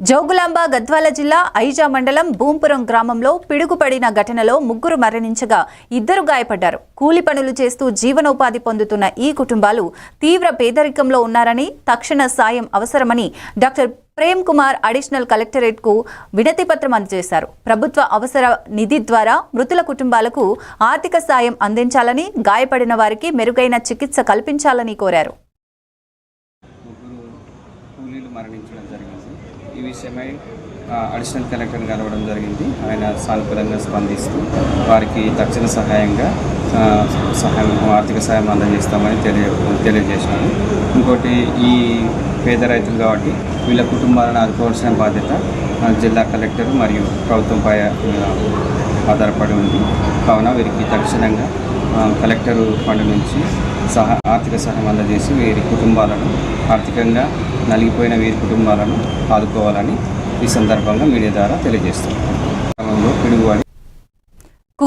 జోగులాంబ గద్వాల జిల్లా ఐజా మండలం భూంపురం గ్రామంలో పిడుగుపడిన ఘటనలో ముగ్గురు మరణించగా ఇద్దరు గాయపడ్డారు. కూలి పనులు చేస్తూ జీవనోపాధి పొందుతున్న ఈ కుటుంబాలు తీవ్ర పేదరికంలో ఉన్నారని, తక్షణ సాయం అవసరమని doctor Prem Kumar additional collectorate కు వినతి పత్రం అందజేశారు. ప్రభుత్వ అవసర నిధి ద్వారా మృతుల కుటుంబాలకు ఆర్థిక సాయం అందించాలని, గాయపడిన వారికి మెరుగైన చికిత్స కల్పించాలని కోరారు. మరణించడం జరిగింది. ఈ విషయమై అడిషనల్ కలెక్టర్ని కలవడం జరిగింది. ఆయన సానుకూలంగా స్పందిస్తూ వారికి తక్షణ ఆర్థిక సహాయం అందజేస్తామని తెలియజేసినారు. ఇంకోటి, ఈ పేద రైతులు కాబట్టి వీళ్ళ కుటుంబాలను ఆదుకోవాల్సిన బాధ్యత జిల్లా కలెక్టర్ మరియు ప్రభుత్వంపై ఆధారపడి ఉంది. కావున వీరికి తక్షణంగా కలెక్టర్ ఫండ్ నుంచి ఆర్థిక సహాయం అందజేసి వీరి కుటుంబాలను ఆర్థికంగా నలిగిపోయిన వీరి కుటుంబాలను ఆదుకోవాలని ఈ సందర్భంగా మీడియా ద్వారా తెలియజేస్తున్నాం.